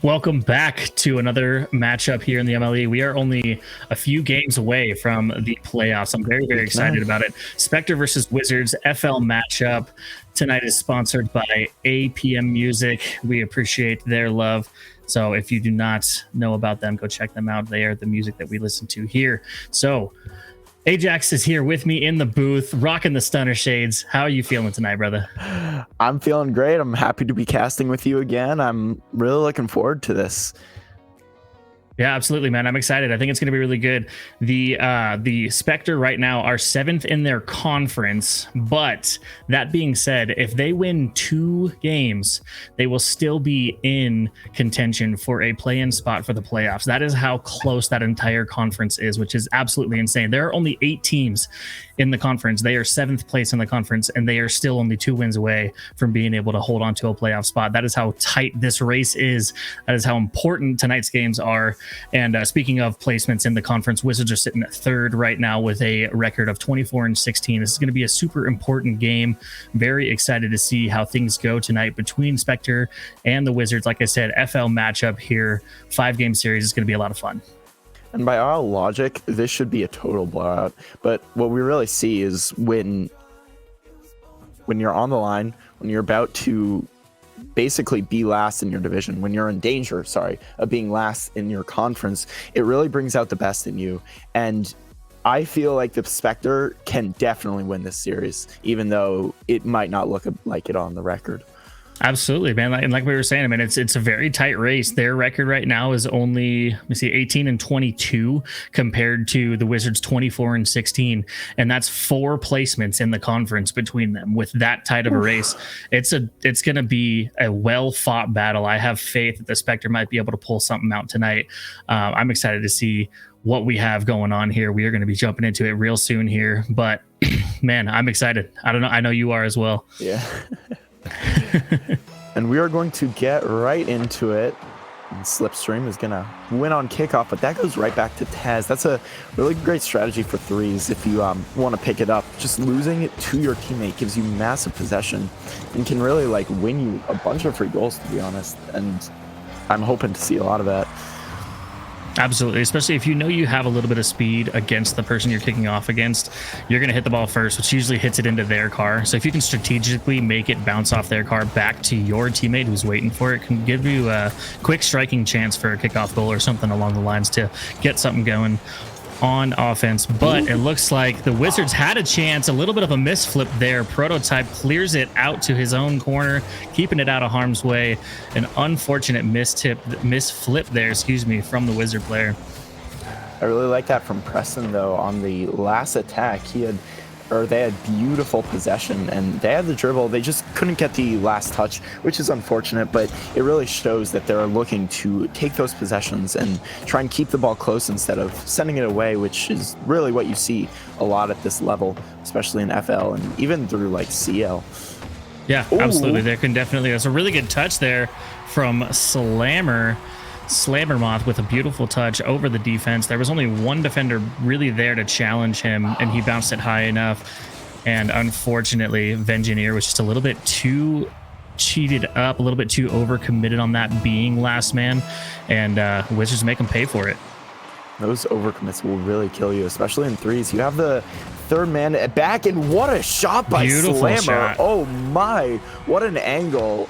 Welcome back to another matchup here in the MLE. We are only a few games away from the playoffs. I'm very, very excited about it. Spectre versus Wizards FL matchup tonight is sponsored by APM Music. We appreciate their love. So if you do not know about them, go check them out. They are the music that we listen to here. So Ajax is here with me in the booth, rocking the stunner shades. How are you feeling tonight, brother? I'm feeling great. I'm happy to be casting with you again. I'm really looking forward to this. Yeah, absolutely, man. I'm excited. I think it's going to be really good. The Spectre right now are 7th in their conference, but that being said, if they win 2 games, they will still be in contention for a play-in spot for the playoffs. That is how close that entire conference is, which is absolutely insane. There are only 8 teams in the conference. They are 7th place in the conference, and they are still only 2 wins away from being able to hold on to a playoff spot. That is how tight this race is. That is how important tonight's games are. And speaking of placements in the conference, Wizards are sitting at 3rd right now with a record of 24-16. This is going to be a super important game. Very excited to see how things go tonight between Spectre and the Wizards. Like I said, FL matchup here, 5-game series is going to be a lot of fun. And by all logic, this should be a total blowout. But what we really see is when you're on the line, when you're about to basically be last in your division, when you're in danger, of being last in your conference, it really brings out the best in you. And I feel like the Spectre can definitely win this series, even though it might not look like it on the record. Absolutely, man. And like we were saying, I mean, it's a very tight race. Their record right now is only, 18-22 compared to the Wizards 24-16. And that's 4 placements in the conference between them. With that tight of a race, it's going to be a well-fought battle. I have faith that the Spectre might be able to pull something out tonight. I'm excited to see what we have going on here. We are going to be jumping into it real soon here. But, man, I'm excited. I don't know. I know you are as well. Yeah. And we are going to get right into it. And Slipstream is going to win on kickoff, but that goes right back to Taz. That's a really great strategy for threes if you want to pick it up. Just losing it to your teammate gives you massive possession and can really win you a bunch of free goals, to be honest. And I'm hoping to see a lot of that. Absolutely, especially if you know you have a little bit of speed against the person you're kicking off against. You're going to hit the ball first, which usually hits it into their car. So if you can strategically make it bounce off their car back to your teammate who's waiting for it, can give you a quick striking chance for a kickoff goal or something along the lines to get something going on offense. But it looks like the Wizards had a chance, a little bit of a misflip there. Prototype clears it out to his own corner, keeping it out of harm's way. An unfortunate misflip there, from the Wizard player. I really like that from Preston, though. On the last attack, they had beautiful possession and they had the dribble. They just couldn't get the last touch, which is unfortunate, but it really shows that they're looking to take those possessions and try and keep the ball close instead of sending it away, which is really what you see a lot at this level, especially in FL and even through CL. Yeah, absolutely. There can definitely, there's a really good touch there from Slammermoth with a beautiful touch over the defense. There was only one defender really there to challenge him, and he bounced it high enough. And unfortunately, Vengineer was just a little bit too cheated up, a little bit too overcommitted on that being last man, and Wizards make him pay for it. Those overcommits will really kill you, especially in threes. You have the 3rd man back, and what a shot by Slammer. Shot. Oh my, what an angle.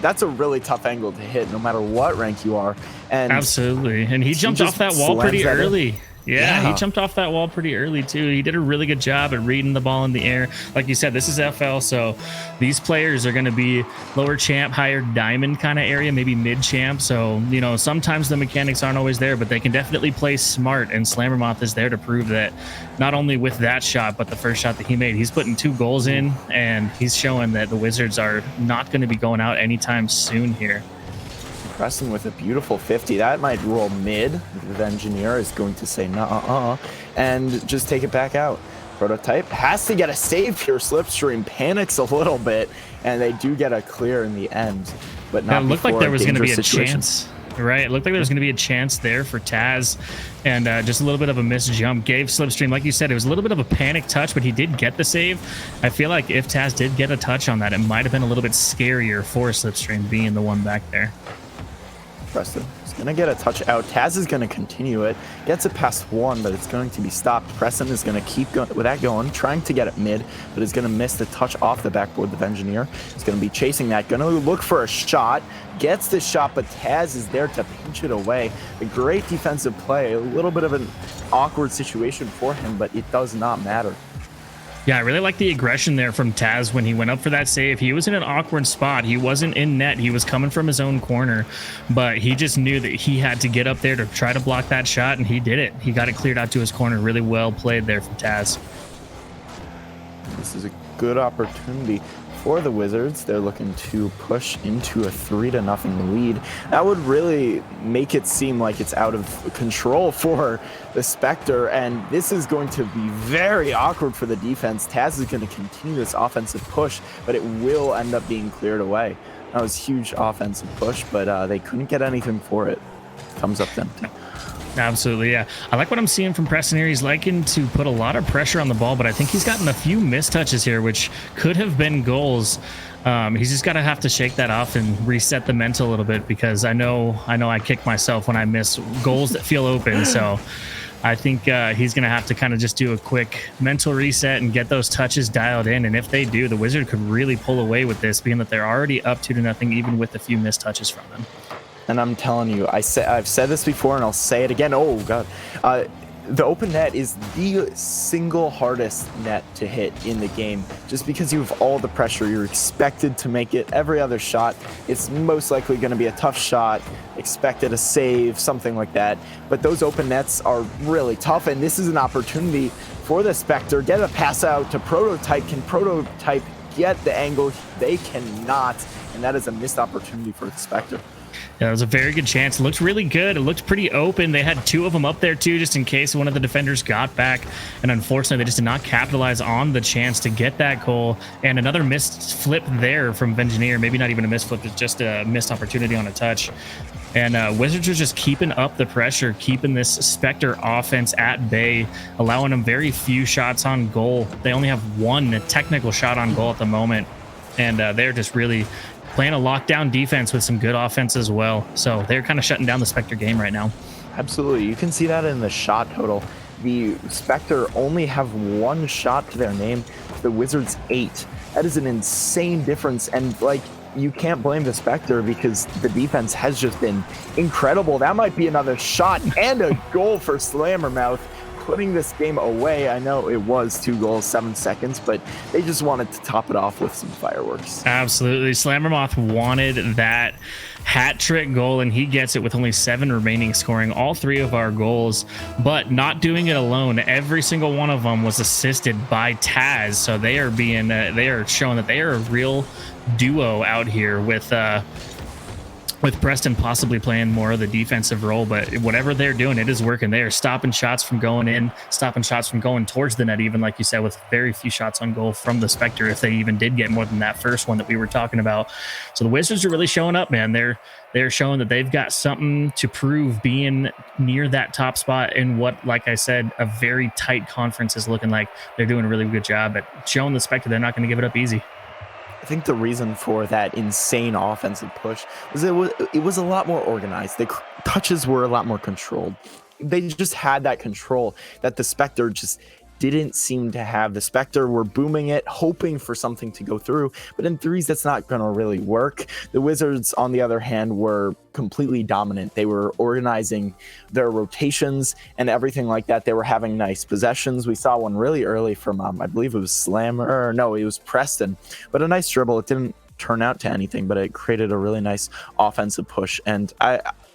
That's a really tough angle to hit no matter what rank you are. And absolutely. And he jumped off that wall pretty early. Yeah, he jumped off that wall pretty early too. He did a really good job at reading the ball in the air. Like you said, this is FL, so these players are going to be lower champ, higher diamond kind of area, maybe mid champ. So, sometimes the mechanics aren't always there, but they can definitely play smart. And Slammermoth is there to prove that not only with that shot, but the first shot that he made. He's putting 2 goals in, and he's showing that the Wizards are not going to be going out anytime soon here. Preston with a beautiful 50. That might roll mid. The engineer is going to say nah, and just take it back out. Prototype has to get a save here. Slipstream panics a little bit, and they do get a clear in the end, but not. It looked like there was going to be a situation. chance. Right, it looked like there was going to be a chance there for Taz, and just a little bit of a missed jump gave Slipstream, like you said, it was a little bit of a panic touch, but he did get the save. I feel like if Taz did get a touch on that, it might have been a little bit scarier for Slipstream being the one back there. Preston is going to get a touch out. Taz is going to continue it. Gets it past one, but it's going to be stopped. Preston is going to keep going with that going, trying to get it mid, but is going to miss the touch off the backboard of Engineer. He's going to be chasing that, going to look for a shot. Gets the shot, but Taz is there to pinch it away. A great defensive play. A little bit of an awkward situation for him, but it does not matter. Yeah, I really like the aggression there from Taz when he went up for that save. He was in an awkward spot. He wasn't in net. He was coming from his own corner, but he just knew that he had to get up there to try to block that shot, and he did it. He got it cleared out to his corner. Really well played there from Taz. This is a good opportunity for the Wizards. They're looking to push into a 3-0 lead. That would really make it seem like it's out of control for the Spectre, and this is going to be very awkward for the defense. Taz is going to continue this offensive push, but it will end up being cleared away. That was huge offensive push, but they couldn't get anything for it. Comes up empty. Absolutely, yeah. I like what I'm seeing from Preston here. He's liking to put a lot of pressure on the ball, but I think he's gotten a few missed touches here, which could have been goals. He's just got to have to shake that off and reset the mental a little bit, because I know I kick myself when I miss goals that feel open. So I think he's going to have to kind of just do a quick mental reset and get those touches dialed in. And if they do, the Wizard could really pull away with this, being that they're already up 2-0, even with a few missed touches from them. And I'm telling you, I've said this before and I'll say it again. Oh, God. The open net is the single hardest net to hit in the game, just because you have all the pressure. You're expected to make it. Every other shot, it's most likely going to be a tough shot, expected a save, something like that. But those open nets are really tough, and this is an opportunity for the Spectre. Get a pass out to Prototype. Can Prototype get the angle? They cannot, and that is a missed opportunity for the Spectre. Yeah, it was a very good chance. It looked really good. It looked pretty open. They had two of them up there too, just in case one of the defenders got back. And unfortunately, they just did not capitalize on the chance to get that goal. And another missed flip there from Engineer. Maybe not even a missed flip, it's just a missed opportunity on a touch. And Wizards are just keeping up the pressure, keeping this Spectre offense at bay, allowing them very few shots on goal. They only have one technical shot on goal at the moment. And they're just really playing a lockdown defense with some good offense as well. So they're kind of shutting down the Spectre game right now. Absolutely. You can see that in the shot total. The Spectre only have one shot to their name, the Wizards 8. That is an insane difference. And like, you can't blame the Spectre because the defense has just been incredible. That might be another shot and a goal for Slammermouth, putting this game away. I know it was 2 goals, 7 seconds, but they just wanted to top it off with some fireworks. Absolutely. Slammermouth wanted that hat trick goal, and he gets it with only 7 remaining, scoring all 3 of our goals, but not doing it alone. Every single one of them was assisted by Taz. So they are showing that they are a real duo out here with Preston possibly playing more of the defensive role. But whatever they're doing, it is working. They are stopping shots from going in, stopping shots from going towards the net, even like you said, with very few shots on goal from the Spectre, if they even did get more than that first one that we were talking about. So the Wizards are really showing up, man. They're showing that they've got something to prove, being near that top spot in what, like I said, a very tight conference is looking like. They're doing a really good job at showing the Spectre they're not going to give it up easy. I think the reason for that insane offensive push was it was a lot more organized. The touches were a lot more controlled. They just had that control that the Spectre just didn't seem to have. The Spectre were booming it, hoping for something to go through, but in threes, that's not going to really work. The Wizards, on the other hand, were completely dominant. They were organizing their rotations and everything like that. They were having nice possessions. We saw one really early from, I believe it was Slammer, or no, it was Preston, but a nice dribble. It didn't turn out to anything, but it created a really nice offensive push. And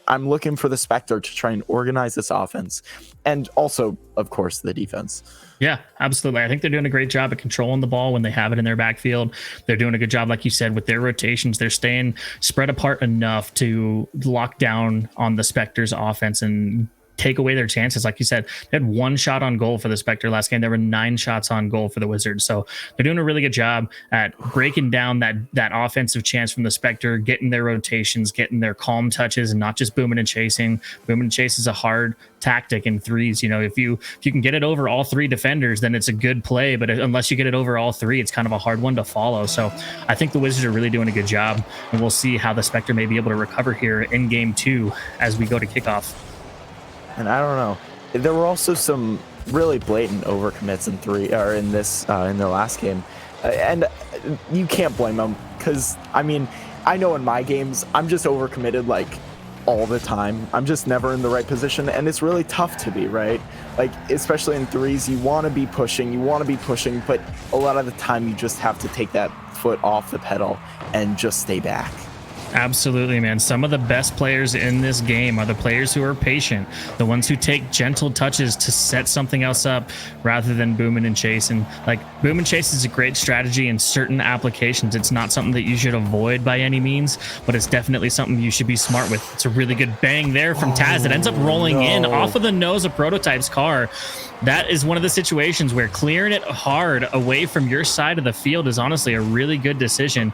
I'm looking for the Spectre to try and organize this offense, and also, of course, the defense. Yeah, absolutely. I think they're doing a great job at controlling the ball when they have it in their backfield. They're doing a good job, like you said, with their rotations. They're staying spread apart enough to lock down on the Spectre's offense and take away their chances. Like you said, they had 1 shot on goal for the Spectre last game. There were 9 shots on goal for the Wizards. So they're doing a really good job at breaking down that offensive chance from the Spectre, getting their rotations, getting their calm touches, and not just booming and chasing. Booming and chase is a hard tactic in threes. You know, if you can get it over all 3 defenders, then it's a good play. But unless you get it over all 3, it's kind of a hard one to follow. So I think the Wizards are really doing a good job, and we'll see how the Spectre may be able to recover here in game 2 as we go to kickoff. And I don't know. There were also some really blatant overcommits in their last game, and you can't blame them, because I mean, I know in my games I'm just overcommitted like all the time. I'm just never in the right position, and it's really tough to be, right? Like, especially in threes, you want to be pushing, but a lot of the time you just have to take that foot off the pedal and just stay back. Absolutely, man. Some of the best players in this game are the players who are patient, the ones who take gentle touches to set something else up rather than booming and chasing. Like, boom and chase is a great strategy in certain applications. It's not something that you should avoid by any means, but it's definitely something you should be smart with. It's a really good bang there from Taz. It ends up rolling in off of the nose of Prototype's car. That is one of the situations where clearing it hard away from your side of the field is honestly a really good decision.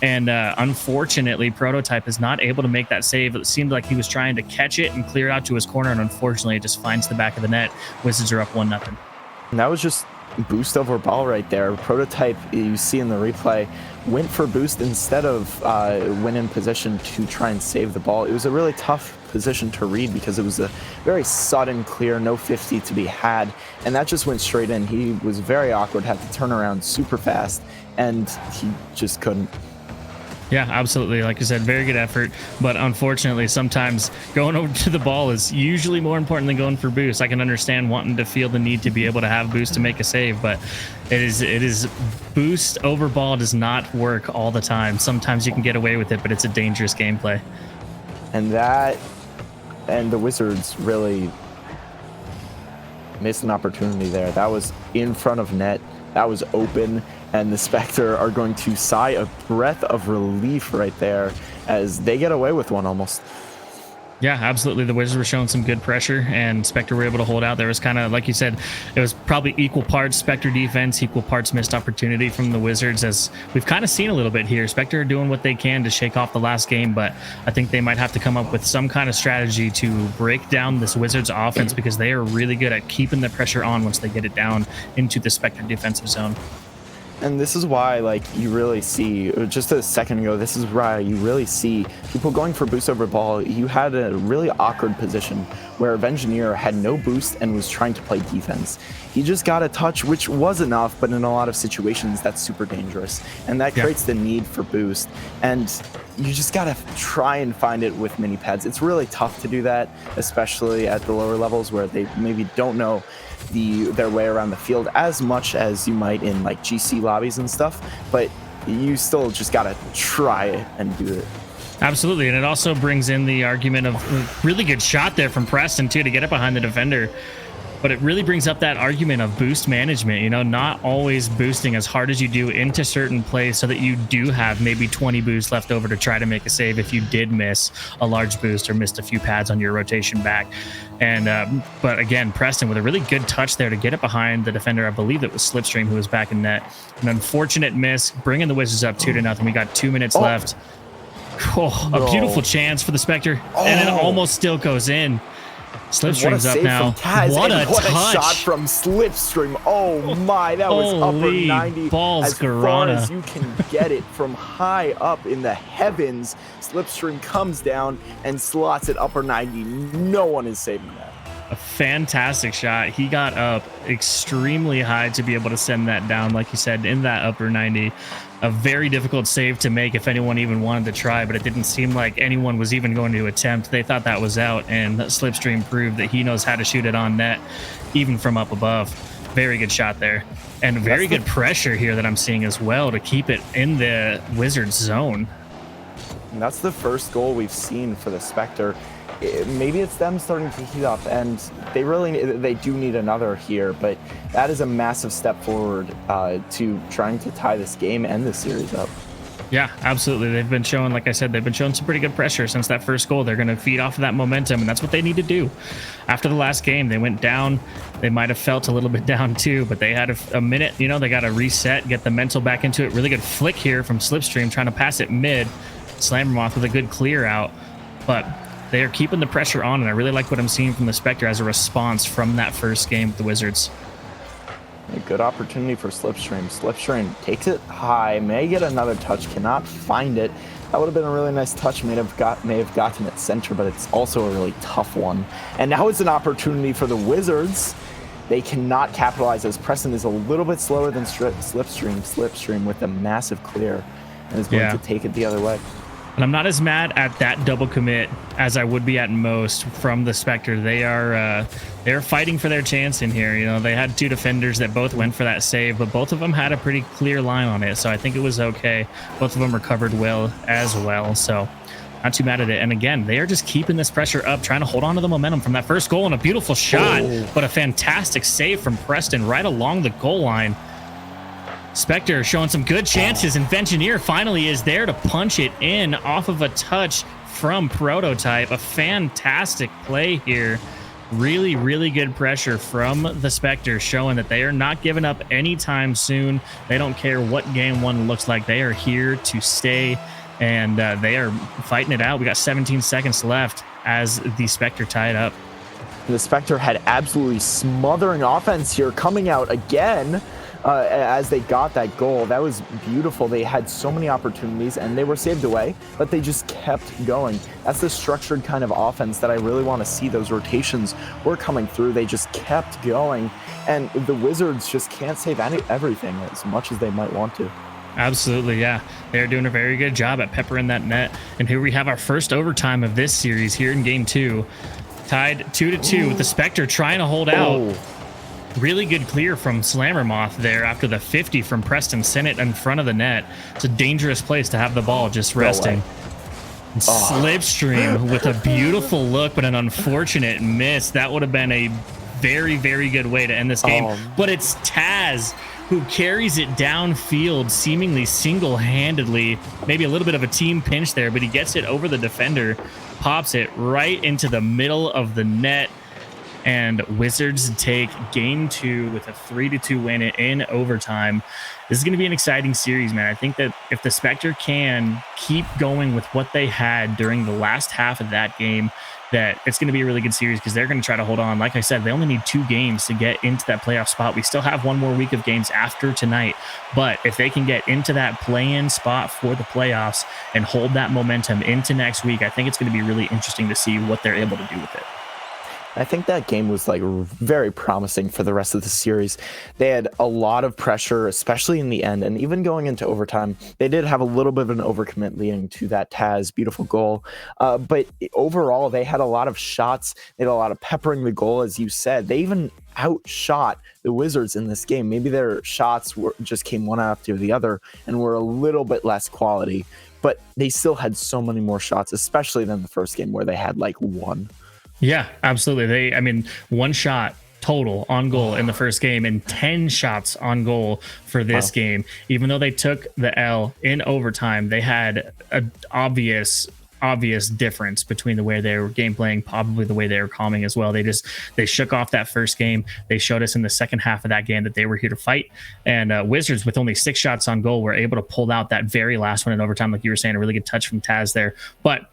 And unfortunately, Prototype is not able to make that save. It seemed like he was trying to catch it and clear it out to his corner, and unfortunately, it just finds the back of the net. Wizards are up 1-0. And that was just boost over ball right there. Prototype, you see in the replay, went for boost instead of win in position to try and save the ball. It was a really tough position to read because it was a very sudden clear, no 50 to be had, and that just went straight in. He was very awkward, had to turn around super fast, and he just couldn't. Yeah, absolutely. Like I said, very good effort. But unfortunately, sometimes going over to the ball is usually more important than going for boost. I can understand wanting to feel the need to be able to have boost to make a save, but it is boost over ball does not work all the time. Sometimes you can get away with it, but it's a dangerous gameplay. And the Wizards really missed an opportunity there. That was in front of net. That was open, and the Spectre are going to sigh a breath of relief right there as they get away with one almost. Yeah, absolutely. The Wizards were showing some good pressure, and Spectre were able to hold out. There was kind of, like you said, it was probably equal parts Spectre defense, equal parts missed opportunity from the Wizards, as we've kind of seen a little bit here. Spectre are doing what they can to shake off the last game, but I think they might have to come up with some kind of strategy to break down this Wizards offense, because they are really good at keeping the pressure on once they get it down into the Spectre defensive zone. And this is why, like, you really see, just a second ago, this is why you really see people going for boost over ball. You had a really awkward position where Engineer had no boost and was trying to play defense. He just got a touch, which was enough, but in a lot of situations, that's super dangerous. And that creates the need for boost. And you just got to try and find it with mini pads. It's really tough to do that, especially at the lower levels where they maybe don't know their way around the field as much as you might in like GC lobbies and stuff, but you still just gotta try it and do it. Absolutely, and it also brings in the argument of really good shot there from Preston too to get it behind the defender. But it really brings up that argument of boost management, you know, not always boosting as hard as you do into certain plays so that you do have maybe 20 boosts left over to try to make a save if you did miss a large boost or missed a few pads on your rotation back. And but again, Preston with a really good touch there to get it behind the defender. I believe it was Slipstream who was back in net. An unfortunate miss, bringing the Wizards up 2-0. We got 2 minutes left. Oh, a beautiful chance for the Spectre, and it almost still goes in. Slipstream's up now. What a shot from Slipstream. Oh my, that was upper 90. Balls, as far as you can get it from high up in the heavens. Slipstream comes down and slots it upper 90. No one is saving that. A fantastic shot. He got up extremely high to be able to send that down, like you said, in that upper 90. A very difficult save to make if anyone even wanted to try, but it didn't seem like anyone was even going to attempt. They thought that was out, and Slipstream proved that he knows how to shoot it on net, even from up above. Very good shot there. And very good pressure here that I'm seeing as well to keep it in the Wizards zone. And that's the first goal we've seen for the Spectre. Maybe it's them starting to heat up, and they do need another here, but that is a massive step forward to trying to tie this game and this series up. Yeah, absolutely. They've been showing, like I said, they've been showing some pretty good pressure since that first goal. They're going to feed off of that momentum, and that's what they need to do. After the last game, they went down. They might have felt a little bit down too, but they had a minute. You know, they got to reset, get the mental back into it. Really good flick here from Slipstream, trying to pass it mid. Slammermoth with a good clear out, but they are keeping the pressure on, and I really like what I'm seeing from the Spectre as a response from that first game with the Wizards. A good opportunity for Slipstream. Slipstream takes it high, may get another touch, cannot find it. That would have been a really nice touch, may have gotten it center, but it's also a really tough one. And now it's an opportunity for the Wizards. They cannot capitalize as Preston is a little bit slower than Slipstream. Slipstream with a massive clear and is going to take it the other way. And I'm not as mad at that double commit as I would be at most from the Spectre. They're fighting for their chance in here. You know, they had two defenders that both went for that save, but both of them had a pretty clear line on it, so I think it was okay. Both of them recovered well as well, so not too mad at it. And again, they are just keeping this pressure up, trying to hold on to the momentum from that first goal, and a beautiful shot, but a fantastic save from Preston right along the goal line. Spectre showing some good chances, and Vengineer finally is there to punch it in off of a touch from Prototype. A fantastic play here. Really, really good pressure from the Spectre, showing that they are not giving up anytime soon. They don't care what game one looks like. They are here to stay, and they are fighting it out. We got 17 seconds left as the Spectre tied up. The Spectre had absolutely smothering offense here, coming out again. As they got that goal. That was beautiful. They had so many opportunities and they were saved away, but they just kept going. That's the structured kind of offense that I really want to see. Those rotations were coming through. They just kept going, and the Wizards just can't save everything as much as they might want to. Absolutely, yeah. They're doing a very good job at peppering that net. And here we have our first overtime of this series here in game 2. Tied 2-2 with the Spectre trying to hold out. Really good clear from Slammermoth there after the 50 from Preston sent it in front of the net. It's a dangerous place to have the ball just resting. Slipstream with a beautiful look, but an unfortunate miss. That would have been a very, very good way to end this game. But it's Taz who carries it downfield seemingly single-handedly. Maybe a little bit of a team pinch there, but he gets it over the defender, pops it right into the middle of the net. And Wizards take game 2 with a 3-2 win in overtime. This is going to be an exciting series, man. I think that if the Spectre can keep going with what they had during the last half of that game, that it's going to be a really good series because they're going to try to hold on. Like I said, they only need 2 games to get into that playoff spot. We still have one more week of games after tonight, but if they can get into that play-in spot for the playoffs and hold that momentum into next week, I think it's going to be really interesting to see what they're able to do with it. I think that game was like very promising for the rest of the series. They had a lot of pressure, especially in the end, and even going into overtime, they did have a little bit of an overcommit leading to that Taz beautiful goal. But overall, they had a lot of shots. They had a lot of peppering the goal, as you said. They even outshot the Wizards in this game. Maybe their shots just came one after the other and were a little bit less quality, but they still had so many more shots, especially than the first game where they had like one. Yeah, absolutely. I mean, 1 shot total on goal in the first game and 10 shots on goal for this game. Even though they took the L in overtime, they had an obvious difference between the way they were game playing, probably the way they were calming as well. They shook off that first game. They showed us in the second half of that game that they were here to fight. And Wizards, with only 6 shots on goal, were able to pull out that very last one in overtime, like you were saying, a really good touch from Taz there. But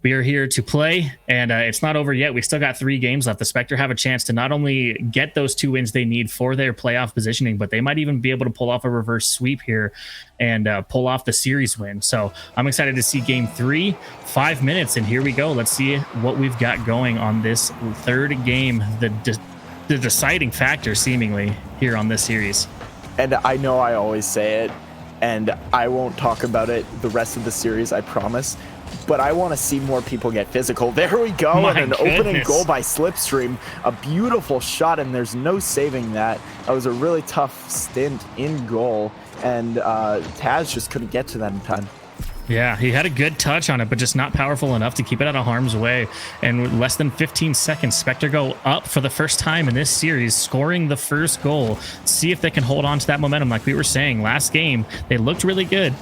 we are here to play, and it's not over yet. We still got 3 games left. The Spectre have a chance to not only get those 2 wins they need for their playoff positioning, but they might even be able to pull off a reverse sweep here and pull off the series win. So I'm excited to see game 3, 5 minutes, and here we go. Let's see what we've got going on this third game, the deciding factor seemingly here on this series. And I know I always say it, and I won't talk about it the rest of the series, I promise. But I want to see more people get physical. There we go. My and an goodness. Opening goal by Slipstream. A beautiful shot, and there's no saving that. That was a really tough stint in goal, and Taz just couldn't get to that in time. Yeah, he had a good touch on it, but just not powerful enough to keep it out of harm's way. And with less than 15 seconds, Spectre go up for the first time in this series, scoring the first goal. See if they can hold on to that momentum. Like we were saying, last game, they looked really good,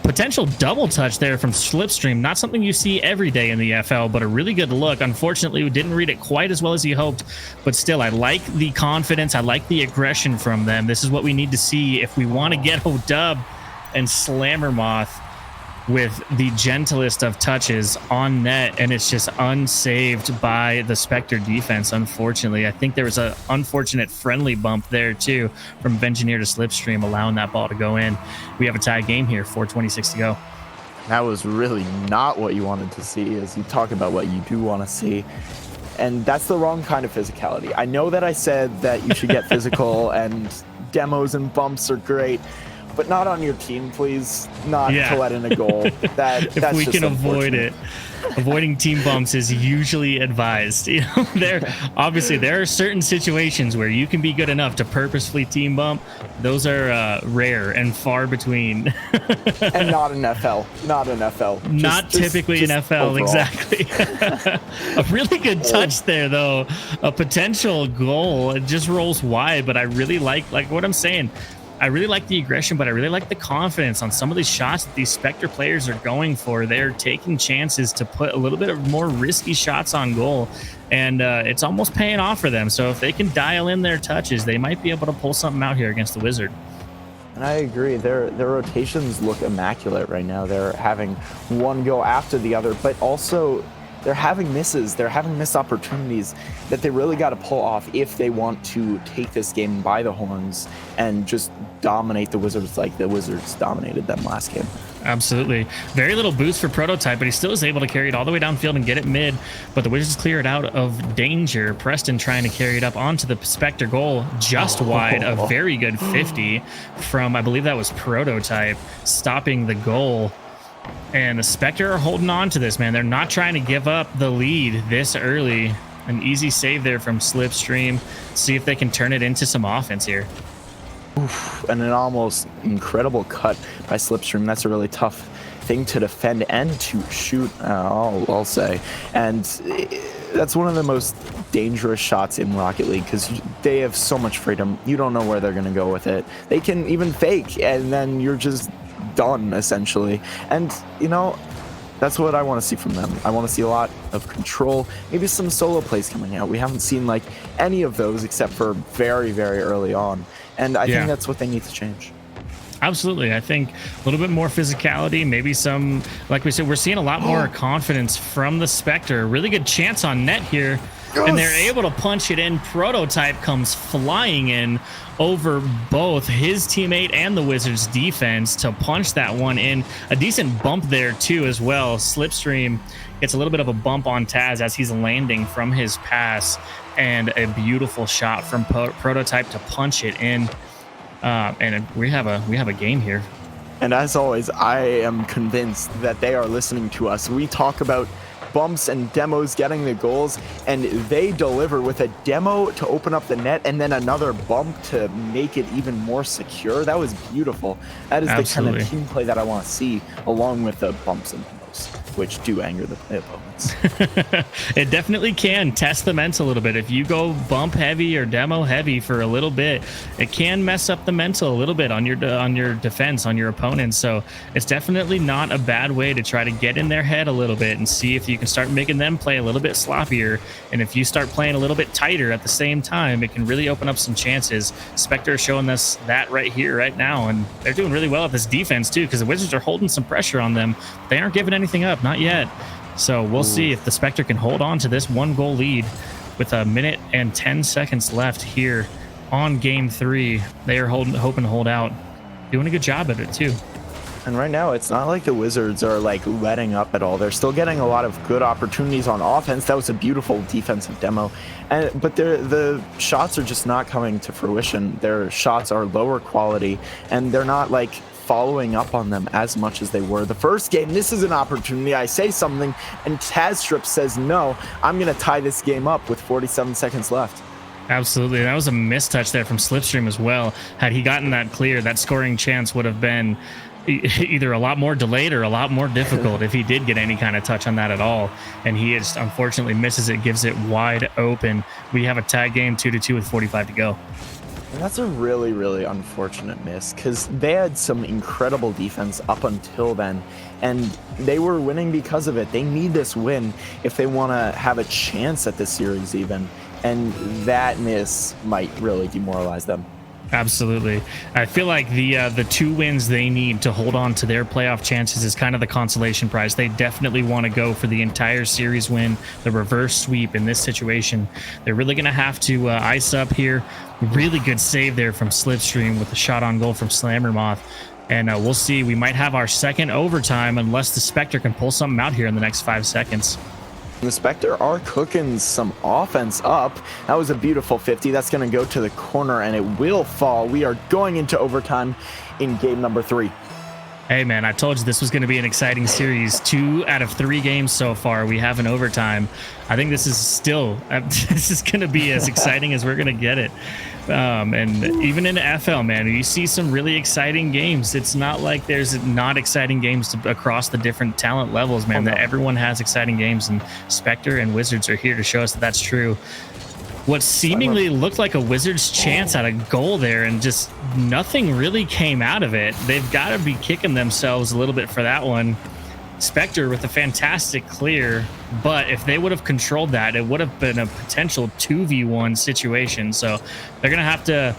potential double touch there from Slipstream. Not something you see every day in the FL, but a really good look. Unfortunately, we didn't read it quite as well as he hoped, but still, I like the confidence. I like the aggression from them. This is what we need to see if we want to get a dub. And Slammermoth with the gentlest of touches on net, and it's just unsaved by the Spectre defense, unfortunately. I think there was an unfortunate friendly bump there too from Engineer to Slipstream, allowing that ball to go in. We have a tie game here, 4:26 to go. That was really not what you wanted to see, as you talk about what you do want to see. And that's the wrong kind of physicality. I know that I said that you should get physical and demos and bumps are great, but not on your team, please. Not to let in a goal. That's if we just can avoid it. Avoiding team bumps is usually advised. You know, there are certain situations where you can be good enough to purposefully team bump. Those are rare and far between. And not in FL. Not in FL. Not typically in FL, overall. Exactly. A really good touch there, though. A potential goal. It just rolls wide, but I really like what I'm saying. I really like the aggression, but I really like the confidence on some of these shots that these Spectre players are going for. They're taking chances to put a little bit of more risky shots on goal, and it's almost paying off for them. So if they can dial in their touches, they might be able to pull something out here against the Wizard. And I agree. Their rotations look immaculate right now. They're having one go after the other, but also they're having misses. They're having missed opportunities that they really got to pull off if they want to take this game by the horns and just dominate the Wizards like the Wizards dominated them last game. Absolutely. Very little boost for Prototype, but he still is able to carry it all the way downfield and get it mid. But the Wizards clear it out of danger. Preston trying to carry it up onto the Spectre goal just wide. A very good 50 from, I believe that was Prototype, stopping the goal. And the Spectre are holding on to this, man. They're not trying to give up the lead this early. An easy save there from Slipstream. See if they can turn it into some offense here. Oof, and an almost incredible cut by Slipstream. That's a really tough thing to defend and to shoot, I'll say. And that's one of the most dangerous shots in Rocket League because they have so much freedom. You don't know where they're going to go with it. They can even fake, and then you're just done, essentially. And, you know, that's what I want to see from them. I want to see a lot of control, maybe some solo plays coming out. We haven't seen, like, any of those except for very, very early on. And I think that's what they need to change. Absolutely. I think a little bit more physicality, maybe some, like we said, we're seeing a lot more confidence from the Spectre. Really good chance on net here. Yes. And they're able to punch it in. Prototype comes flying in over both his teammate and the Wizards defense to punch that one in. A decent bump there too as well. Slipstream gets a little bit of a bump on Taz as he's landing from his pass, and a beautiful shot from Prototype to punch it in. And we have a game here. And as always, I am convinced that they are listening to us. We talk about bumps and demos getting the goals, and they deliver with a demo to open up the net and then another bump to make it even more secure. That was beautiful. That is the kind of team play that I want to see, along with the bumps and demos, which do anger the opponents. It definitely can test the mental a little bit. If you go bump heavy or demo heavy for a little bit, it can mess up the mental a little bit on your defense, on your opponent. So it's definitely not a bad way to try to get in their head a little bit and see if you can start making them play a little bit sloppier. And if you start playing a little bit tighter at the same time, it can really open up some chances. Spectre is showing us that right here, right now, and they're doing really well at this defense too, because the Wizards are holding some pressure on them. They aren't giving anything up, not yet. So we'll see if the Spectre can hold on to this 1-goal lead with 1 minute and 10 seconds left here on game 3. They are hoping to hold out. Doing a good job at it too. And right now, it's not like the Wizards are like letting up at all. They're still getting a lot of good opportunities on offense. That was a beautiful defensive demo. But the shots are just not coming to fruition. Their shots are lower quality, and they're not like following up on them as much as they were the first game. This is an opportunity. I say something, and Tazstrip says, no, I'm going to tie this game up with 47 seconds left. Absolutely. That was a mistouch there from Slipstream as well. Had he gotten that clear, that scoring chance would have been either a lot more delayed or a lot more difficult if he did get any kind of touch on that at all. And he just unfortunately misses it, gives it wide open. We have a tie game 2-2 with 45 to go. And that's a really, really unfortunate miss because they had some incredible defense up until then, and they were winning because of it. They need this win if they want to have a chance at the series even, and that miss might really demoralize them. Absolutely. I feel like the 2 wins they need to hold on to their playoff chances is kind of the consolation prize. They definitely want to go for the entire series win, the reverse sweep in this situation. They're really going to have to ice up here. Really good save there from Slipstream with the shot on goal from Slammermoth. And we'll see. We might have our second overtime unless the Spectre can pull something out here in the next 5 seconds. The Spectre are cooking some offense up. That was a beautiful 50. That's going to go to the corner, and it will fall. We are going into overtime in game number 3. Hey, man, I told you this was going to be an exciting series. 2 out of 3 games so far, we have an overtime. I think this is still, this is going to be as exciting as we're going to get it. And even in the FL, man, you see some really exciting games. It's not like there's not exciting games across the different talent levels, man. That everyone has exciting games, and Spectre and Wizards are here to show us that that's true. What seemingly looked like a Wizards chance at a goal there, and just nothing really came out of it. They've got to be kicking themselves a little bit for that one. Spectre with a fantastic clear, but if they would have controlled that, it would have been a potential 2v1 situation. So they're gonna have to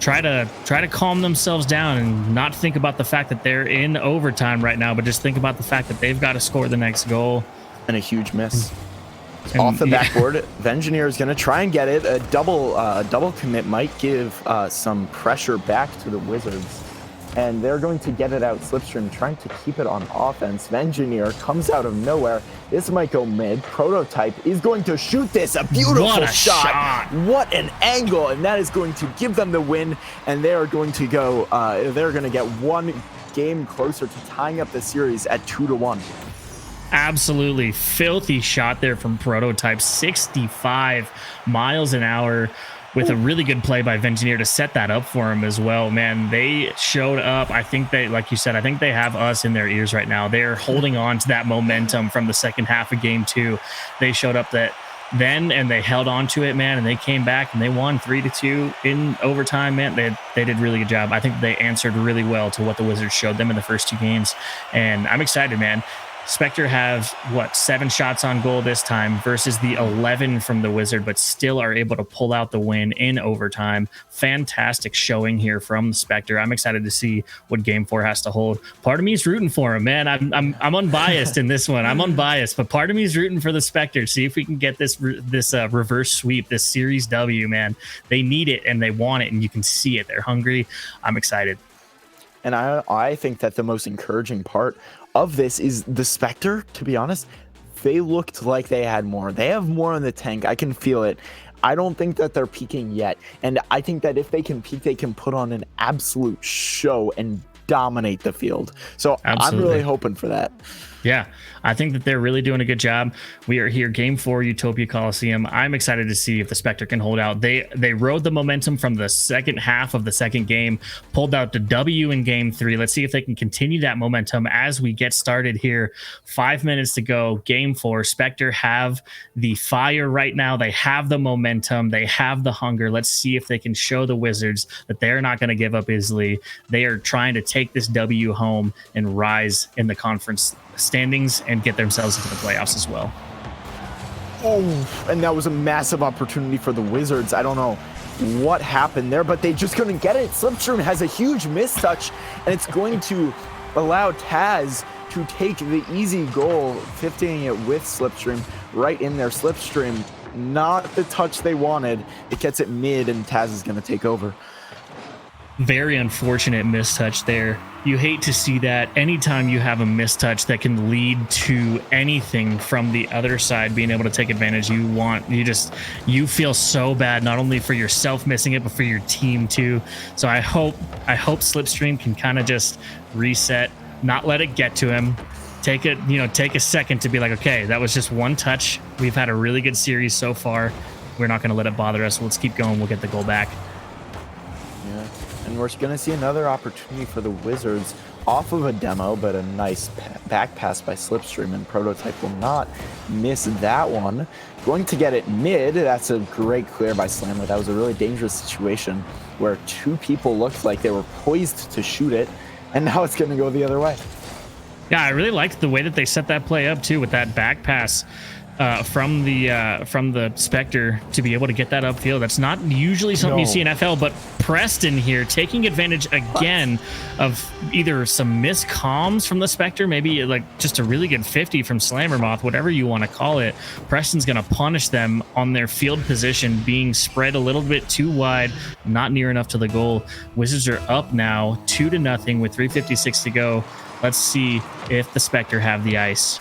try to calm themselves down and not think about the fact that they're in overtime right now, but just think about the fact that they've got to score the next goal. And a huge miss. And off the backboard, Vengineer is going to try and get it. A double commit might give some pressure back to the Wizards. And they're going to get it out. Slipstream trying to keep it on offense. Vengineer comes out of nowhere. This might go mid. Prototype is going to shoot this. A beautiful shot. What an angle. And that is going to give them the win. And they are going to go, they're going to get one game closer to tying up the series at 2-1. Absolutely filthy shot there from Prototype. 65 miles an hour. With a really good play by Vengineer to set that up for him as well. Man, they showed up. I think they, like you said, I think they have us in their ears right now. They're holding on to that momentum from the second half of game 2. They showed up that then, and they held on to it, man, and they came back and they won 3-2 in overtime, man. They did a really good job. I think they answered really well to what the Wizards showed them in the first 2 games. And I'm excited, man. Spectre have, 7 shots on goal this time versus the 11 from the Wizard, but still are able to pull out the win in overtime. Fantastic showing here from the Spectre. I'm excited to see what game 4 has to hold. Part of me is rooting for him, man. I'm unbiased in this one. I'm unbiased, but part of me is rooting for the Spectre. See if we can get this reverse sweep, this series W, man. They need it and they want it, and you can see it. They're hungry. I'm excited. And I think that the most encouraging part of this is the Spectre, to be honest, they looked like they had more. They have more in the tank. I can feel it. I don't think that they're peaking yet. And I think that if they can peak, they can put on an absolute show and dominate the field. So absolutely. I'm really hoping for that. Yeah, I think that they're really doing a good job. We are here, game 4, Utopia Coliseum. I'm excited to see if the Spectre can hold out. They rode the momentum from the second half of the second game, pulled out the W in game 3. Let's see if they can continue that momentum as we get started here. 5 minutes to go, game 4. Spectre have the fire right now. They have the momentum. They have the hunger. Let's see if they can show the Wizards that they're not going to give up easily. They are trying to take this W home and rise in the conference standings and get themselves into the playoffs as well. Oh, and that was a massive opportunity for the Wizards. I don't know what happened there, but they just couldn't get it. Slipstream has a huge mistouch, and it's going to allow Taz to take the easy goal, 50ing it with Slipstream right in there. Slipstream, not the touch they wanted. It gets it mid, and Taz is going to take over. Very unfortunate mistouch there. You hate to see that. Anytime you have a mistouch that can lead to anything from the other side being able to take advantage, you feel so bad, not only for yourself missing it, but for your team too. So I hope Slipstream can kind of just reset, not let it get to him. Take a second to be like, okay, that was just one touch. We've had a really good series so far. We're not going to let it bother us. Let's keep going. We'll get the goal back. Yeah. And we're going to see another opportunity for the Wizards off of a demo, but a nice back pass by Slipstream, and Prototype will not miss that one. Going to get it mid. That's a great clear by Slammer. That was a really dangerous situation. where two people looked like they were poised to shoot it, and now it's going to go the other way. Yeah, I really liked the way that they set that play up too, with that back pass from the Spectre to be able to get that upfield. That's not usually something you see in FL, but Preston here taking advantage again of either some miscomms from the Spectre, maybe like just a really good 50 from Slammermoth, whatever you want to call it. Preston's going to punish them on their field position, being spread a little bit too wide, not near enough to the goal. Wizards are up now 2-0 with 3:56 to go. Let's see if the Spectre have the ice.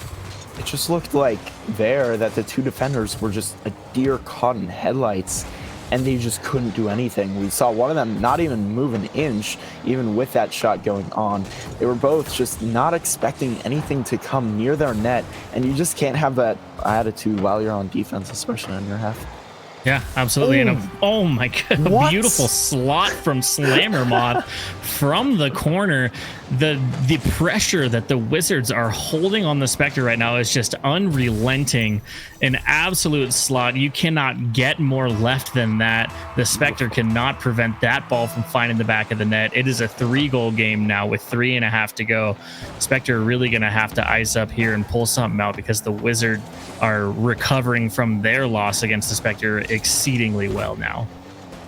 It just looked like there that the two defenders were just a deer caught in headlights, and they just couldn't do anything. We saw one of them not even move an inch, even with that shot going on. They were both just not expecting anything to come near their net, and you just can't have that attitude while you're on defense, especially on your half. Yeah, absolutely. And oh my god, a beautiful slot from Slammermoth from the corner. The pressure that the Wizards are holding on the Spectre right now is just unrelenting. An absolute slot. You cannot get more left than that. The Spectre cannot prevent that ball from finding the back of the net. It is a 3-goal game now with 3.5 to go. Spectre are really going to have to ice up here and pull something out, because the Wizards are recovering from their loss against the Spectre exceedingly well now.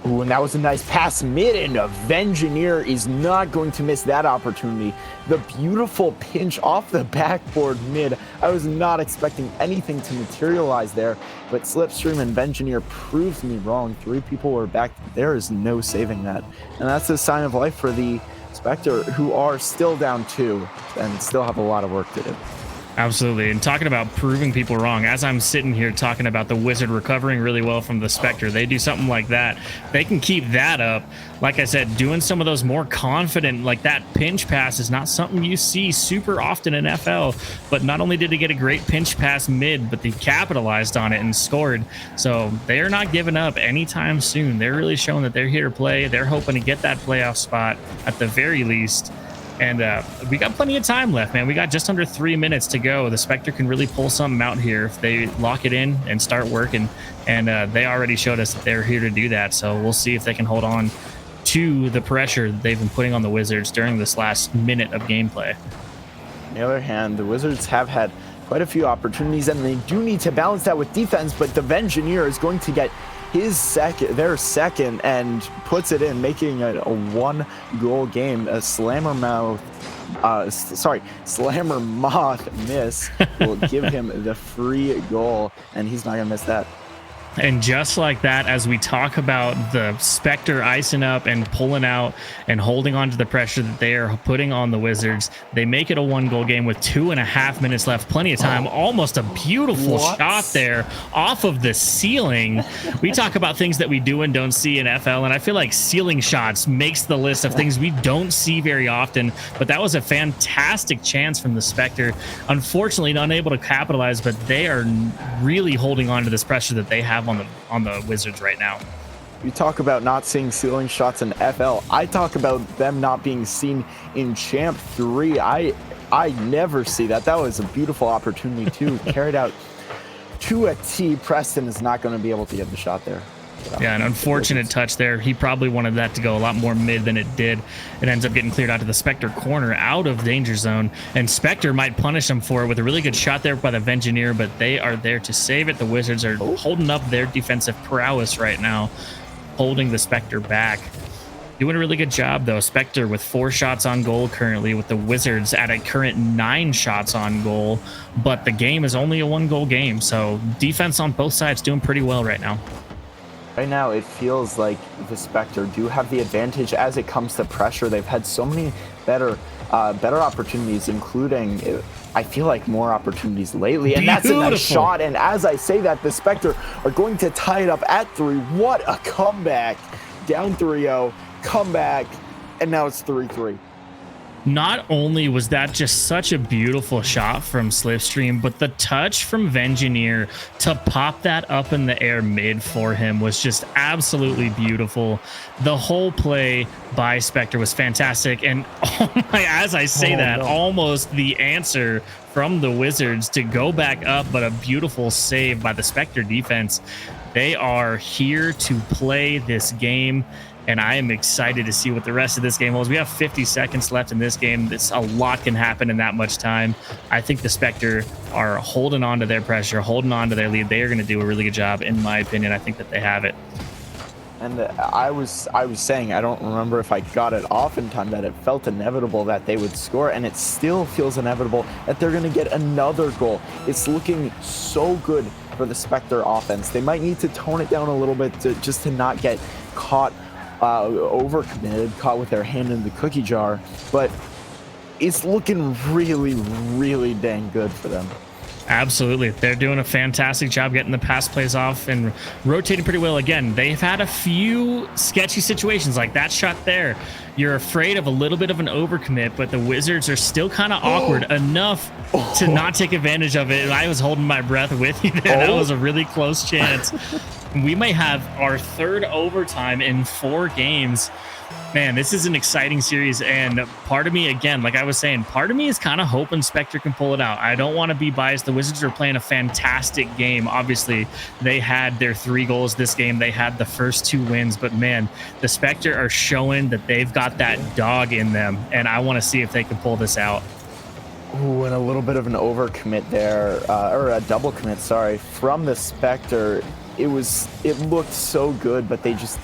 Ooh, and that was a nice pass mid, and Vengineer is not going to miss that opportunity. The beautiful pinch off the backboard mid. I was not expecting anything to materialize there, but Slipstream and Vengineer proved me wrong. 3 people were back. There is no saving that. And that's a sign of life for the Spectre, who are still down 2 and still have a lot of work to do. Absolutely. And talking about proving people wrong, as I'm sitting here talking about the Wizard recovering really well from the Spectre, they do something like that, they can keep that up. Like I said, doing some of those more confident, like that pinch pass is not something you see super often in FL, but not only did he get a great pinch pass mid, but they capitalized on it and scored. So they're not giving up anytime soon. They're really showing that they're here to play. They're hoping to get that playoff spot at the very least. And we got plenty of time left, man. We got just under 3 minutes to go. The Spectre can really pull something out here if they lock it in and start working. And they already showed us that they're here to do that. So we'll see if they can hold on to the pressure they've been putting on the Wizards during this last minute of gameplay. On the other hand, the Wizards have had quite a few opportunities, and they do need to balance that with defense, but the Vengineer is going to get their second, and puts it in, making a 1-goal game. A Slammermoth miss will give him the free goal, and he's not gonna miss that. And just like that, as we talk about the Spectre icing up and pulling out and holding on to the pressure that they are putting on the Wizards, they make it a 1-goal game with 2.5 minutes left. Plenty of time. Almost a beautiful shot there off of the ceiling. We talk about things that we do and don't see in FL, and I feel like ceiling shots makes the list of things we don't see very often. But that was a fantastic chance from the Spectre. Unfortunately, unable to capitalize, but they are really holding on to this pressure that they have on the Wizards right now. You talk about not seeing ceiling shots in FL. I talk about them not being seen in Champ 3. I never see that. That was a beautiful opportunity too. Carried out to a T. Preston is not going to be able to get the shot there. Yeah, an unfortunate touch there. He probably wanted that to go a lot more mid than it did. It ends up getting cleared out to the Spectre corner, out of danger zone, and Spectre might punish him for it with a really good shot there by the Vengineer, but they are there to save it. The Wizards are holding up their defensive prowess right now, holding the Spectre back. Doing a really good job, though. Spectre with 4 shots on goal currently, with the Wizards at a current 9 shots on goal, but the game is only a 1-goal game, so defense on both sides doing pretty well right now. Right now, it feels like the Spectre do have the advantage as it comes to pressure. They've had so many better opportunities, including, I feel like, more opportunities lately. And that's a nice shot. And as I say that, the Spectre are going to tie it up at 3. What a comeback. Down 3-0, comeback, and now it's 3-3. Not only was that just such a beautiful shot from Slipstream, but the touch from Vengineer to pop that up in the air mid for him was just absolutely beautiful. The whole play by Spectre was fantastic. And as I say almost the answer from the Wizards to go back up, but a beautiful save by the Spectre defense. They are here to play this game. and I am excited to see what the rest of this game holds. We have 50 seconds left in this game. A lot can happen in that much time. I think the Spectre are holding on to their pressure, holding on to their lead. They are going to do a really good job, in my opinion. I think that they have it. And I was saying, I don't remember if I got it off in time, that it felt inevitable that they would score, and it still feels inevitable that they're going to get another goal. It's looking so good for the Spectre offense. They might need to tone it down a little bit just to not get caught overcommitted, caught with their hand in the cookie jar, but it's looking really, really dang good for them. Absolutely. They're doing a fantastic job getting the pass plays off and rotating pretty well. Again, they've had a few sketchy situations like that shot there. You're afraid of a little bit of an overcommit, but the Wizards are still kind of awkward enough to not take advantage of it. And I was holding my breath with you there. That was a really close chance. We may have our third overtime in 4 games. Man, this is an exciting series, and part of me, again, like I was saying, part of me is kind of hoping Spectre can pull it out. I don't want to be biased. The Wizards are playing a fantastic game. Obviously, they had their 3 goals this game. They had the first 2 wins, but man, the Spectre are showing that they've got that dog in them, and I want to see if they can pull this out. Ooh, and a little bit of an overcommit there, or a double commit, sorry, from the Spectre. It looked so good, but they just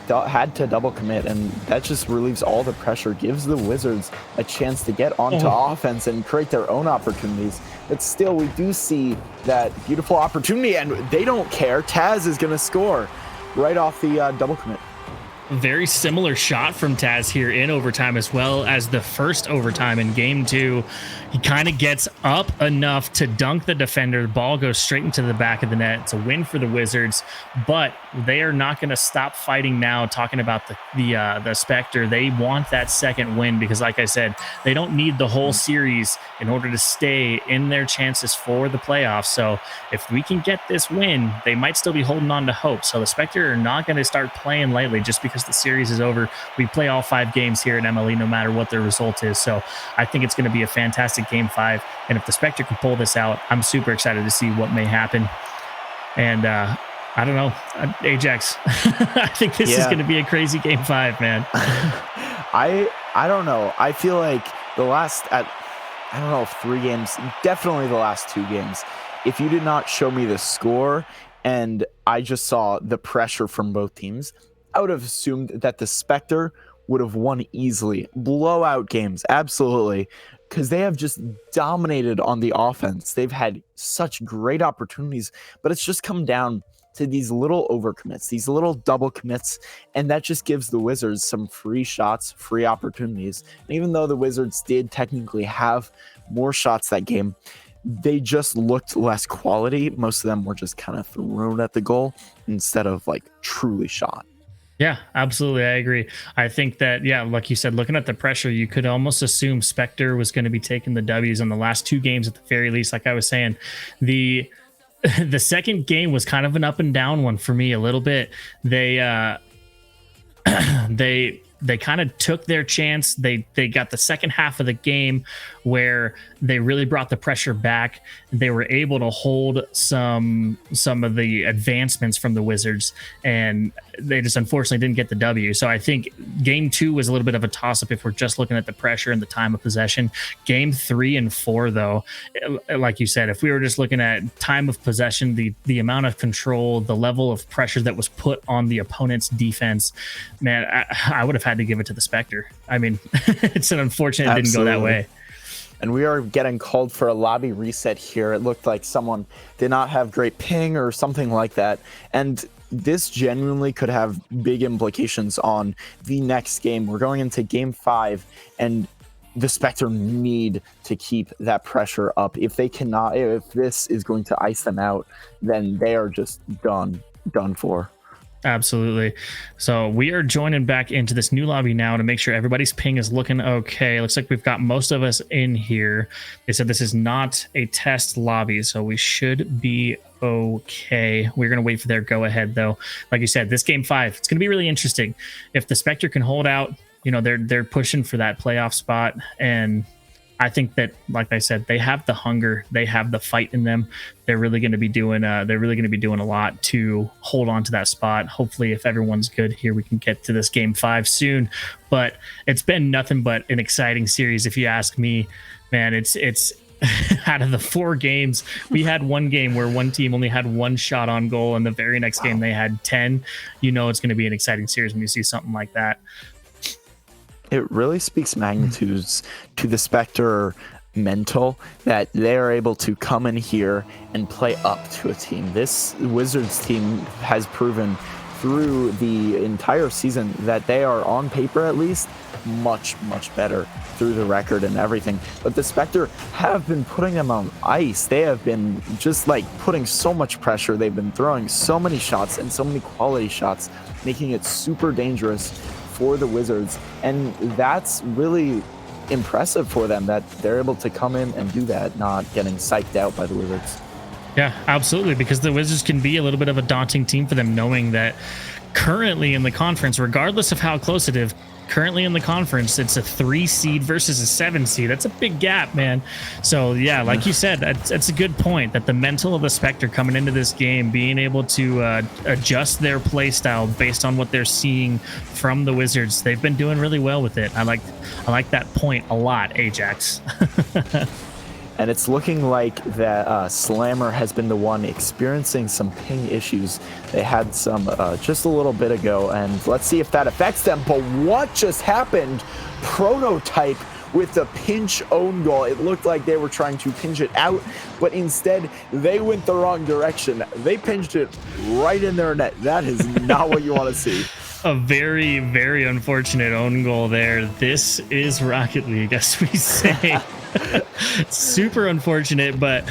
had to double commit, and that just relieves all the pressure, gives the Wizards a chance to get onto offense and create their own opportunities. But still, we do see that beautiful opportunity, and they don't care. Taz is going to score right off the double commit. Very similar shot from Taz here in overtime, as well as the first overtime in game 2. He kind of gets up enough to dunk the defender. The ball goes straight into the back of the net. It's a win for the Wizards, but they are not going to stop fighting now. Talking about the Spectre, they want that second win because, like I said, they don't need the whole series in order to stay in their chances for the playoffs. So if we can get this win, they might still be holding on to hope. So the Spectre are not going to start playing lightly just because the series is over. We play all 5 games here at MLE, no matter what the result is. So I think it's going to be a fantastic game 5. And if the Spectre can pull this out, I'm super excited to see what may happen. And I don't know, Ajax, I think this is going to be a crazy game 5, man. I don't know. I feel like the last, I don't know, 3 games, definitely the last 2 games, if you did not show me the score and I just saw the pressure from both teams, I would have assumed that the Spectre would have won easily. Blowout games, absolutely, because they have just dominated on the offense. They've had such great opportunities, but it's just come down to these little overcommits, these little double commits, and that just gives the Wizards some free shots, free opportunities. And even though the Wizards did technically have more shots that game, they just looked less quality. Most of them were just kind of thrown at the goal instead of like truly shot. Yeah, absolutely. I agree. I think that, yeah, like you said, looking at the pressure, you could almost assume Spectre was going to be taking the W's in the last 2 games at the very least. Like I was saying, the second game was kind of an up and down one for me a little bit. They kind of took their chance. They got the second half of the game where they really brought the pressure back. They were able to hold some of the advancements from the Wizards, and they just unfortunately didn't get the W. So I think game 2 was a little bit of a toss-up if we're just looking at the pressure and the time of possession. Game 3 and 4, though, like you said, if we were just looking at time of possession, the amount of control, the level of pressure that was put on the opponent's defense, man, I would have had to give it to the Spectre. I mean, it's an unfortunate it didn't go that way. And we are getting called for a lobby reset here. It looked like someone did not have great ping or something like that. And this genuinely could have big implications on the next game. We're going into game 5, and the Spectre need to keep that pressure up. If they cannot, if this is going to ice them out, then they are just done for. Absolutely. So we are joining back into this new lobby now to make sure everybody's ping is looking okay. Looks like we've got most of us in here. They said this is not a test lobby, so we should be okay. We're going to wait for their go ahead, though. Like you said, this game 5, it's going to be really interesting. If the Spectre can hold out, you know, they're pushing for that playoff spot, and I think that, like I said, they have the hunger, they have the fight in them. They're really going to be doing a lot to hold on to that spot. Hopefully, if everyone's good here, we can get to this game 5 soon. But it's been nothing but an exciting series, if you ask me. Man, it's out of the 4 games, we had one game where one team only had 1 shot on goal, and the very next game they had 10. You know it's going to be an exciting series when you see something like that. It really speaks magnitudes to the Spectre mental that they are able to come in here and play up to a team. This Wizards team has proven through the entire season that they are, on paper at least, much better through the record and everything. But the Spectre have been putting them on ice. They have been just like putting so much pressure. They've been throwing so many shots and so many quality shots, making it super dangerous for the Wizards. And that's really impressive for them that they're able to come in and do that, not getting psyched out by the Wizards. Yeah, absolutely, because the Wizards can be a little bit of a daunting team for them, knowing that currently in the conference, regardless of how close it is, currently in the conference, it's a 3 seed versus a 7 seed. That's a big gap, man. So yeah, like you said, that's a good point, that the mental of the Spectre coming into this game, being able to adjust their play style based on what they're seeing from the Wizards, they've been doing really well with it. I like that point a lot, Ajax. And it's looking like that Slammer has been the one experiencing some ping issues. They had some just a little bit ago, and let's see if that affects them. But what just happened? Prototype with the pinch own goal. It looked like they were trying to pinch it out, but instead they went the wrong direction. They pinched it right in their net. That is not what you want to see. A very, very unfortunate own goal there. This is Rocket League, as we say. Super unfortunate, but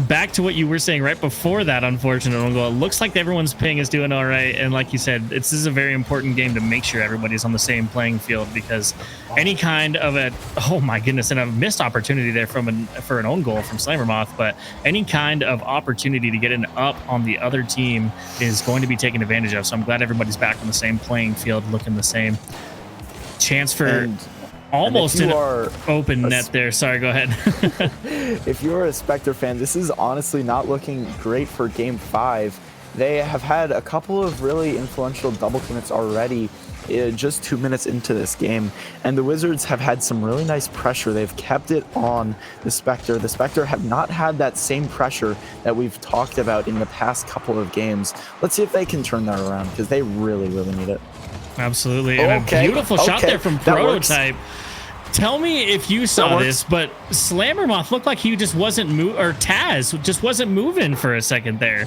back to what you were saying right before that unfortunate own goal. It looks like everyone's ping is doing all right, and like you said, this is a very important game to make sure everybody's on the same playing field, because any kind of oh my goodness, and a missed opportunity there for an own goal from Slammermoth, but any kind of opportunity to get an up on the other team is going to be taken advantage of. So I'm glad everybody's back on the same playing field, looking the same. Chance for almost an open net there. Sorry, go ahead. If you're a Spectre fan, this is honestly not looking great for Game 5. They have had a couple of really influential double commits already, just 2 minutes into this game, and the Wizards have had some really nice pressure. They've kept it on the Spectre. The Spectre have not had that same pressure that we've talked about in the past couple of games. Let's see if they can turn that around, because they really need it. Absolutely. And a beautiful shot there from Prototype. Tell me if you saw this, but Slammermoth looked like he just wasn't Taz just wasn't moving for a second there.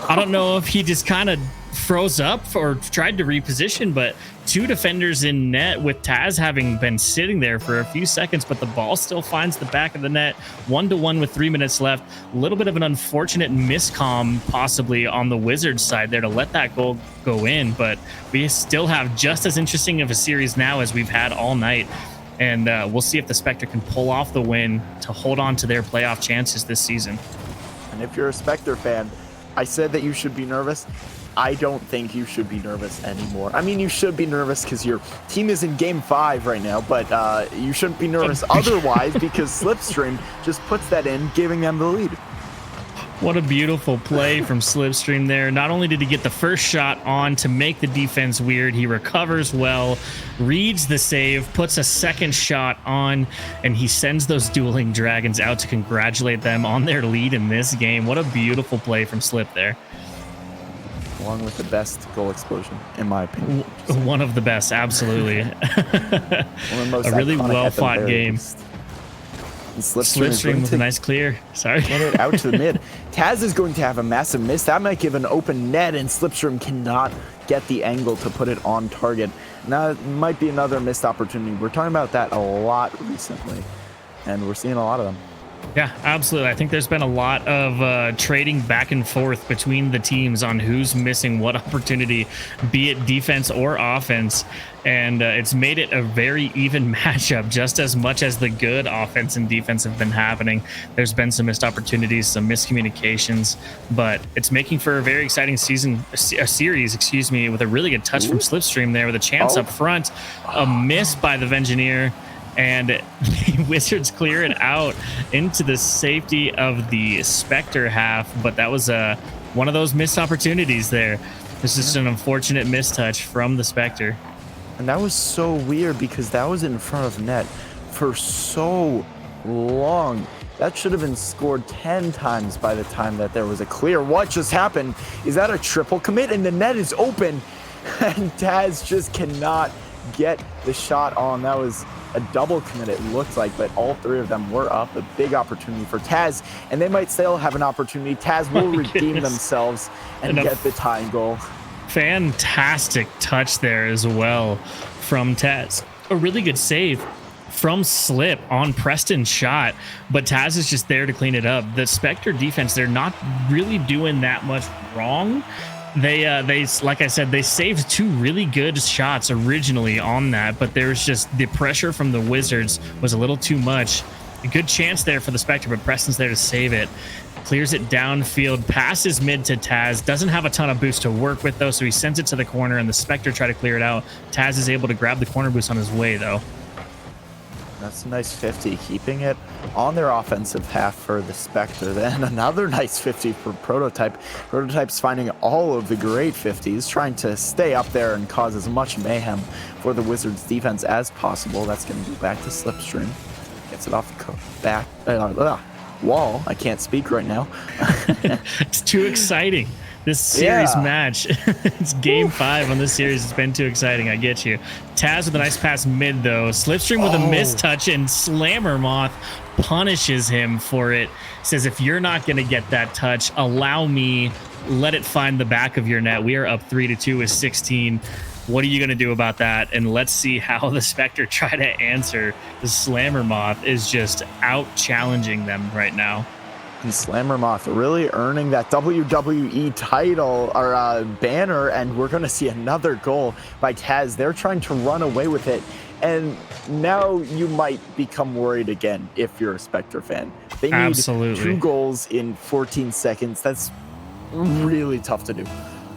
I don't know if he just kind of froze up or tried to reposition, but 2 defenders in net with Taz having been sitting there for a few seconds, but the ball still finds the back of the net. 1-1 with 3 minutes left. A little bit of an unfortunate miscomm possibly on the Wizards side there to let that goal go in, but we still have just as interesting of a series now as we've had all night. And we'll see if the Spectre can pull off the win to hold on to their playoff chances this season. And if you're a Spectre fan, I said that you should be nervous. I don't think you should be nervous anymore. I mean, you should be nervous because your team is in Game 5 right now, but you shouldn't be nervous otherwise, because Slipstream just puts that in, giving them the lead. What a beautiful play from Slipstream there. Not only did he get the first shot on to make the defense weird, he recovers well, reads the save, puts a second shot on, and he sends those dueling dragons out to congratulate them on their lead in this game. What a beautiful play from Slip there. Along with the best goal explosion, in my opinion. One of the best, absolutely. One of the most a really well-fought game. Least. Slipstream with a nice clear. Sorry. Get it out to the mid. Taz is going to have a massive miss. That might give an open net, and Slipstream cannot get the angle to put it on target. Now, it might be another missed opportunity. We're talking about that a lot recently, and we're seeing a lot of them. Yeah, absolutely. I think there's been a lot of trading back and forth between the teams on who's missing what opportunity, be it defense or offense. And it's made it a very even matchup, just as much as the good offense and defense have been happening. There's been some missed opportunities, some miscommunications, but it's making for a very exciting series, with a really good touch from Slipstream there with a chance up front, a miss by the Vengineer. and the Wizards clear it out into the safety of the Spectre half. But that was one of those missed opportunities there. It's just an unfortunate mistouch from the Spectre. And that was so weird because that was in front of net for so long. That should have been scored 10 times by the time that there was a clear. What just happened? Is that a triple commit? And the net is open, and Taz just cannot get the shot on. That was a double commit, it looked like, but all three of them were up. A big opportunity for Taz, and they might still have an opportunity. Taz will redeem themselves and get the tying goal. Fantastic touch there as well from Taz. A really good save from Slip on Preston's shot, but Taz is just there to clean it up. The Spectre defense, they're not really doing that much wrong. They like I said, they saved two really good shots originally on that, but there's just the pressure from the Wizards was a little too much. A good chance there for the Spectre, but Preston's there to save it. Clears it downfield, passes mid to Taz. Doesn't have a ton of boost to work with, though, so he sends it to the corner, and the Spectre try to clear it out. Taz is able to grab the corner boost on his way, though. That's a nice 50, keeping it on their offensive half for the Spectre. Then another nice 50 for Prototype. Prototype's finding all of the great 50s, trying to stay up there and cause as much mayhem for the Wizards defense as possible. That's going to go back to Slipstream. Gets it off the back wall. I can't speak right now. It's too exciting. This series match, it's game 5 on this series. It's been too exciting. I get you. Taz with a nice pass mid, though. Slipstream with a mistouch, and Slammer Moth punishes him for it. Says, if you're not going to get that touch, allow me. Let it find the back of your net. We are up 3-2 with 16. What are you going to do about that? And let's see how the Spectre try to answer. The Slammer Moth is just out challenging them right now. And Slammer Moth really earning that WWE title or banner, and we're going to see another goal by Taz. They're trying to run away with it, and now you might become worried again if you're a Spectre fan. They need 2 goals in 14 seconds. That's really tough to do.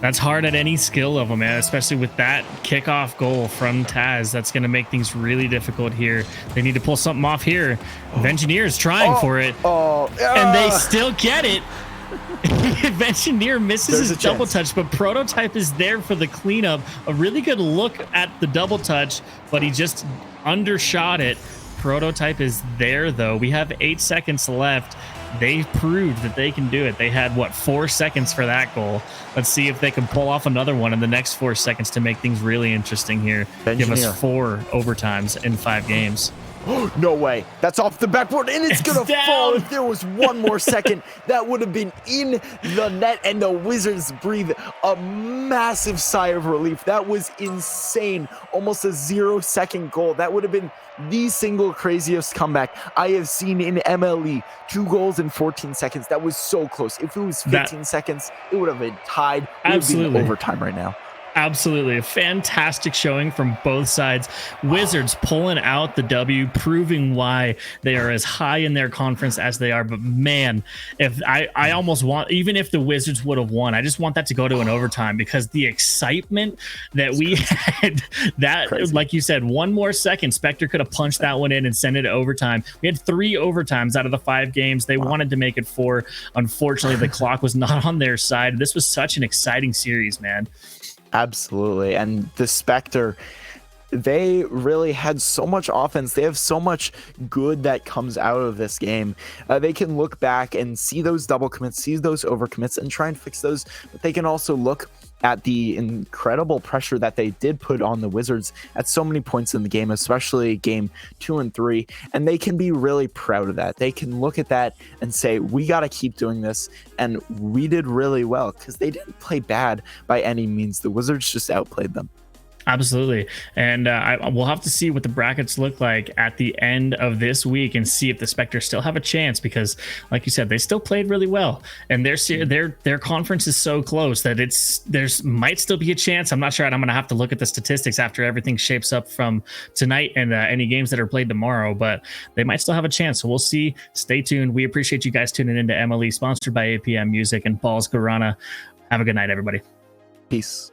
That's hard at any skill level, man, especially with that kickoff goal from Taz. That's going to make things really difficult here. They need to pull something off here. Engineer's trying for it, and they still get it. Engineer misses his double touch, but Prototype is there for the cleanup. A really good look at the double touch, but he just undershot it. Prototype is there, though. We have 8 seconds left. They proved that they can do it. They had, 4 seconds for that goal. Let's see if they can pull off another one in the next 4 seconds to make things really interesting here. Give us 4 overtimes in 5 games. No way. That's off the backboard, and it's going to fall. If there was one more second, that would have been in the net, and the Wizards breathe a massive sigh of relief. That was insane. Almost a 0-second goal. That would have been the single craziest comeback I have seen in MLE. 2 goals in 14 seconds. That was so close. If it was 15 seconds, it would have been tied. It would be in overtime right now. Absolutely. A fantastic showing from both sides. Wizards pulling out the W, proving why they are as high in their conference as they are. But man, if I almost want, even if the Wizards would have won, I just want that to go to an overtime, because the excitement that we had, that, like you said, 1 more second, Spectre could have punched that one in and sent it to overtime. We had 3 overtimes out of the 5 games. They wanted to make it 4. Unfortunately, the clock was not on their side. This was such an exciting series, man. Absolutely. And the Spectre, they really had so much offense. They have so much good that comes out of this game. They can look back and see those double commits, see those overcommits, and try and fix those. But they can also look at the incredible pressure that they did put on the Wizards at so many points in the game, especially game 2 and 3. And they can be really proud of that. They can look at that and say, we got to keep doing this. And we did really well, because they didn't play bad by any means. The Wizards just outplayed them. Absolutely. And we'll have to see what the brackets look like at the end of this week and see if the Spectre still have a chance, because like you said, they still played really well, and their conference is so close that there's might still be a chance. I'm not sure. I'm going to have to look at the statistics after everything shapes up from tonight and any games that are played tomorrow, but they might still have a chance. So we'll see. Stay tuned. We appreciate you guys tuning into MLE, sponsored by APM Music and Balls Guarana. Have a good night, everybody. Peace.